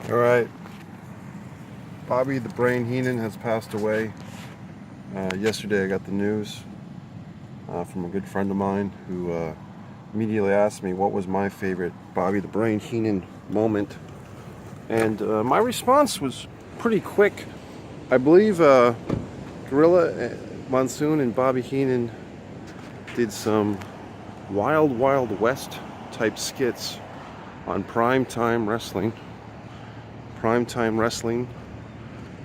Alright, Bobby the Brain Heenan has passed away. Yesterday I got the news from a good friend of mine who immediately asked me what was my favorite Bobby the Brain Heenan moment. And my response was pretty quick. I believe Gorilla Monsoon and Bobby Heenan did some Wild Wild West type skits on Primetime Wrestling.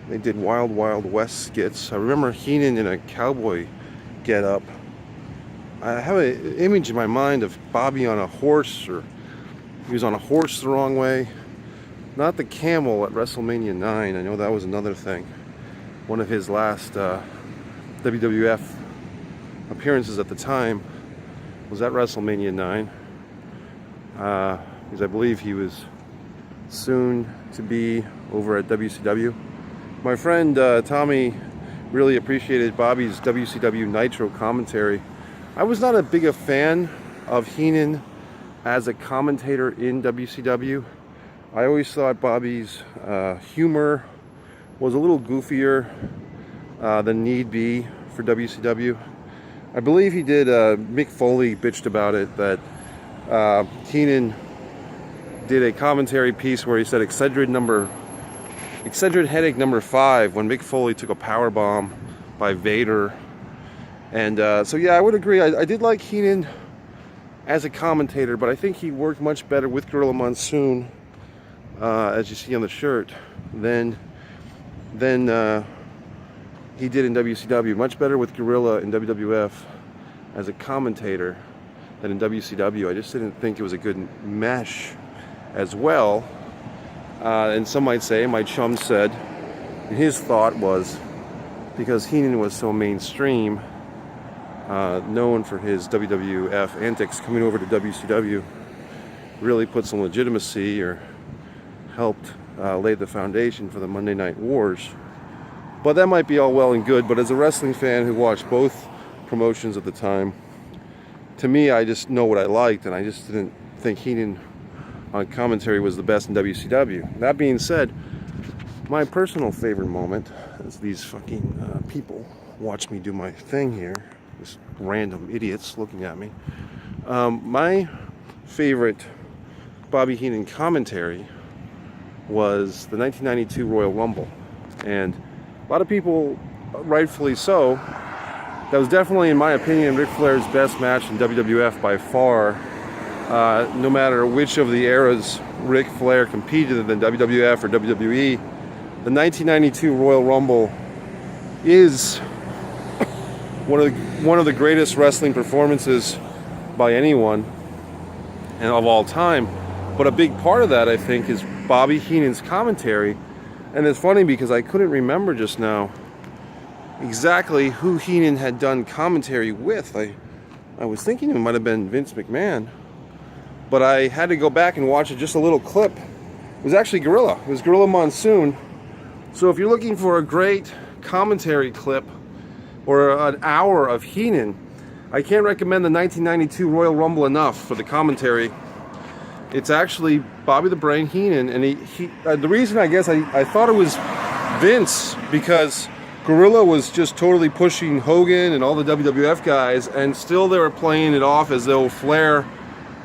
They did Wild Wild West skits. I remember Heenan in a cowboy get-up. I have an image in my mind of Bobby on a horse, or he was on a horse the wrong way. Not the camel at WrestleMania 9. I know that was another thing. One of his last WWF appearances at the time was at WrestleMania 9. Because I believe he was soon to be over at WCW. My friend Tommy really appreciated Bobby's WCW Nitro Commentary. I was not a big a fan of Heenan as a commentator in WCW. I always thought Bobby's humor was a little goofier than need be for WCW. I believe he did, Mick Foley bitched about it, that Heenan did a commentary piece where he said excentric headache number 5 when Mick Foley took a power bomb by Vader. And so yeah, I would agree. I did like Heenan as a commentator, but I think he worked much better with Gorilla Monsoon, as you see on the shirt, than he did in WCW. Much better with Gorilla in WWF as a commentator than in WCW. I just didn't think it was a good mesh as well. And some might say, my chum said, his thought was, because Heenan was so mainstream, known for his WWF antics, coming over to WCW really put some legitimacy, or helped lay the foundation for the Monday Night Wars. But that might be all well and good, but as a wrestling fan who watched both promotions at the time, to me, I just know what I liked, and I just didn't think Heenan on commentary was the best in WCW. That being said, my personal favorite moment, as these fucking people watch me do my thing here, just random idiots looking at me, my favorite Bobby Heenan commentary was the 1992 Royal Rumble. And a lot of people, rightfully so, that was definitely, in my opinion, Ric Flair's best match in WWF by far. No matter which of the eras Ric Flair competed in, WWF or WWE, the 1992 Royal Rumble is one of the greatest wrestling performances by anyone and of all time. But a big part of that, I think, is Bobby Heenan's commentary. And it's funny because I couldn't remember just now exactly who Heenan had done commentary with. I was thinking it might have been Vince McMahon, but I had to go back and watch just a little clip. It was actually Gorilla. It was Gorilla Monsoon. So if you're looking for a great commentary clip or an hour of Heenan, I can't recommend the 1992 Royal Rumble enough for the commentary. It's actually Bobby the Brain Heenan, and the reason I guess I thought it was Vince, because Gorilla was just totally pushing Hogan and all the WWF guys, and still they were playing it off as though Flair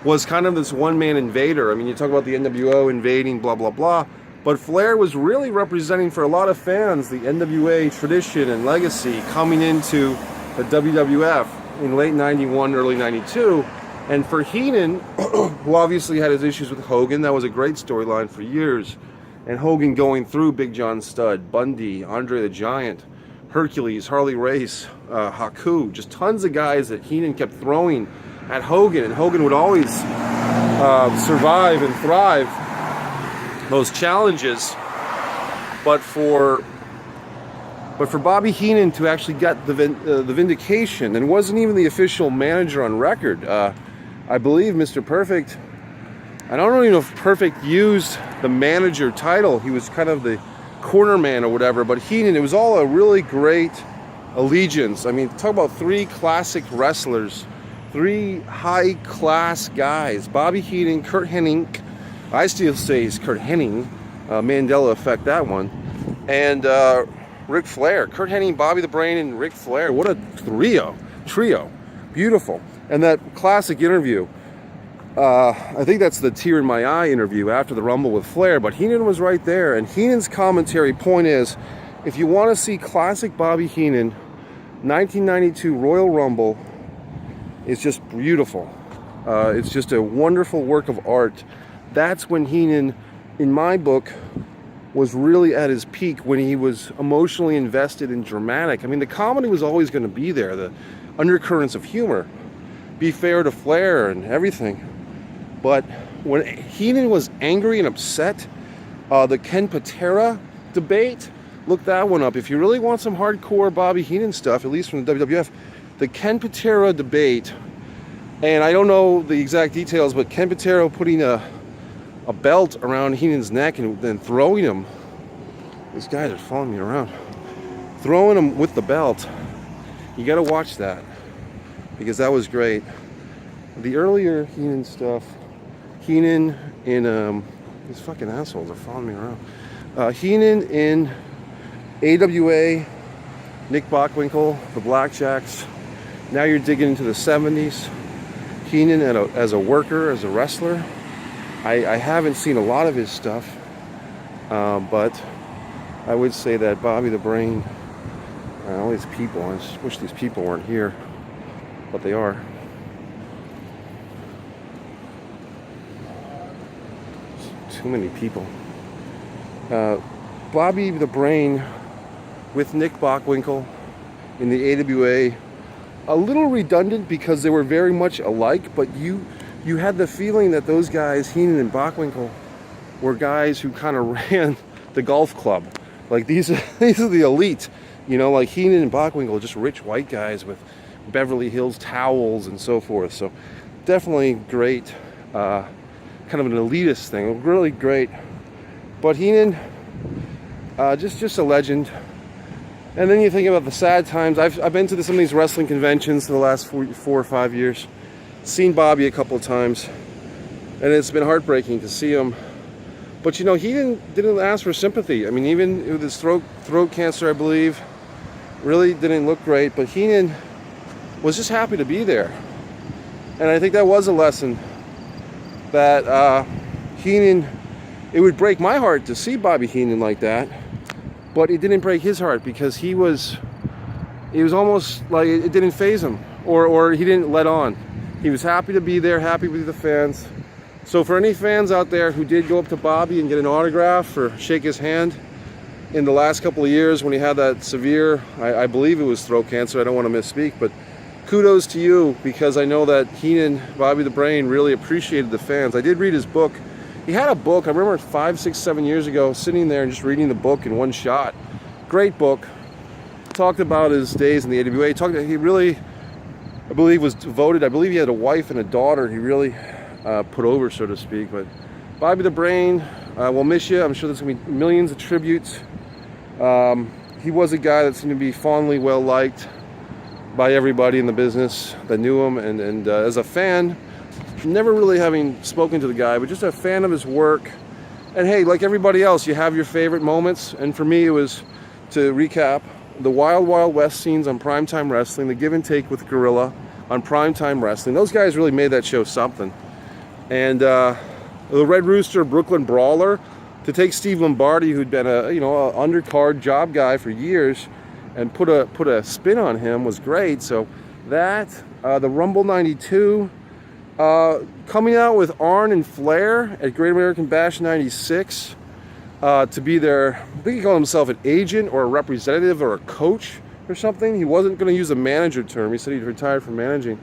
was kind of this one-man invader. I mean, you talk about the NWO invading, blah, blah, blah, but Flair was really representing for a lot of fans the NWA tradition and legacy coming into the WWF in late 91, early 92. And for Heenan, who obviously had his issues with Hogan, that was a great storyline for years. And Hogan going through Big John Studd, Bundy, Andre the Giant, Hercules, Harley Race, Haku, just tons of guys that Heenan kept throwing at Hogan, and Hogan would always survive and thrive those challenges. But for Bobby Heenan to actually get the vindication, and wasn't even the official manager on record. I believe Mr. Perfect, I don't even know if Perfect used the manager title. He was kind of the corner man or whatever, but Heenan, it was all a really great allegiance. I mean, talk about 3 classic wrestlers, 3 high-class guys. Bobby Heenan, Kurt Hennig, I still say he's Kurt Hennig, Mandela effect, that one. And Ric Flair, Kurt Hennig, Bobby the Brain, and Ric Flair. What a trio. Beautiful. And that classic interview, I think that's the Tear in My Eye interview after the Rumble with Flair, but Heenan was right there. And Heenan's commentary point is, if you want to see classic Bobby Heenan, 1992 Royal Rumble is just beautiful. It's just a wonderful work of art. That's when Heenan, in my book, was really at his peak, when he was emotionally invested and dramatic. I mean, the comedy was always going to be there, the undercurrents of humor, be fair to Flair and everything. But when Heenan was angry and upset, the Ken Patera Debate, look that one up. If you really want some hardcore Bobby Heenan stuff, at least from the WWF, the Ken Patera Debate, and I don't know the exact details, but Ken Patera putting a belt around Heenan's neck and then throwing him. These guys are following me around. Throwing him with the belt. You got to watch that, because that was great. The earlier Heenan stuff, Heenan in these fucking assholes are following me around. Heenan in AWA, Nick Bockwinkel, the Blackjacks. Now you're digging into the 70s. Heenan as a worker, as a wrestler. I haven't seen a lot of his stuff, but I would say that Bobby the Brain, all these people, I just wish these people weren't here, but they are. Too many people. Bobby the Brain with Nick Bockwinkel in the AWA, a little redundant because they were very much alike, but you had the feeling that those guys, Heenan and Bockwinkel, were guys who kind of ran the golf club. Like these are the elite, you know, like Heenan and Bockwinkel, just rich white guys with Beverly Hills towels and so forth. So definitely great, kind of an elitist thing, really great. But Heenan, just a legend. And then you think about the sad times. I've been to some of these wrestling conventions for the last 4 or 5 years. Seen Bobby a couple of times, and it's been heartbreaking to see him. But you know, he didn't ask for sympathy. I mean, even with his throat cancer, I believe, really didn't look great. But Heenan was just happy to be there, and I think that was a lesson that Heenan. It would break my heart to see Bobby Heenan like that, but it didn't break his heart, because he was almost like it didn't faze him, or he didn't let on. He was happy to be there, happy with the fans. So for any fans out there who did go up to Bobby and get an autograph or shake his hand in the last couple of years when he had that severe, I believe it was throat cancer, I don't want to misspeak, but kudos to you, because I know that Heenan, Bobby the Brain, really appreciated the fans. I did read his book. He had a book, I remember 5, 6, 7 years ago, sitting there and just reading the book in one shot. Great book. Talked about his days in the AWA. He really, I believe, was devoted. I believe he had a wife and a daughter he really put over, so to speak. But Bobby the Brain, we'll miss you. I'm sure there's going to be millions of tributes. He was a guy that seemed to be fondly well-liked by everybody in the business that knew him. And as a fan, never really having spoken to the guy, but just a fan of his work. And hey, like everybody else, you have your favorite moments. And for me, it was, to recap, the Wild Wild West scenes on Primetime Wrestling, the Give and Take with Gorilla on Primetime Wrestling. Those guys really made that show something. And the Red Rooster Brooklyn Brawler, to take Steve Lombardi, who'd been a undercard job guy for years, and put a spin on him, was great. So that, the Rumble 92, coming out with Arn and Flair at Great American Bash 96, to be their, I think he called himself an agent or a representative or a coach or something. He wasn't going to use a manager term. He said he'd retired from managing.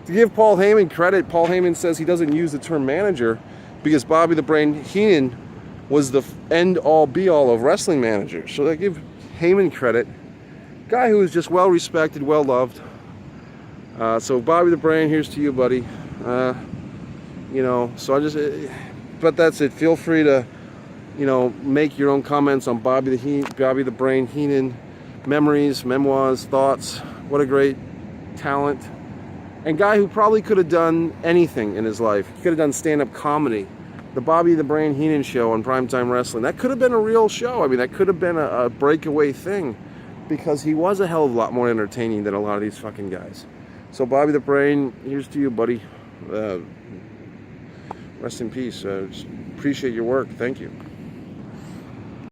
To give Paul Heyman credit, Paul Heyman says he doesn't use the term manager because Bobby the Brain Heenan was the end-all, be-all of wrestling managers. So they give Heyman credit. Guy who is just well-respected, well-loved. So Bobby the Brain, here's to you, buddy. So I just, but that's it. Feel free to, make your own comments on Bobby the Brain Heenan, memories, memoirs, thoughts. What a great talent. And guy who probably could have done anything in his life. He could have done stand-up comedy. the Bobby the Brain Heenan show on Primetime Wrestling. That could have been a real show. I mean, that could have been a breakaway thing, because he was a hell of a lot more entertaining than a lot of these fucking guys. So Bobby the Brain, here's to you, buddy. Rest in peace. Appreciate your work. Thank you.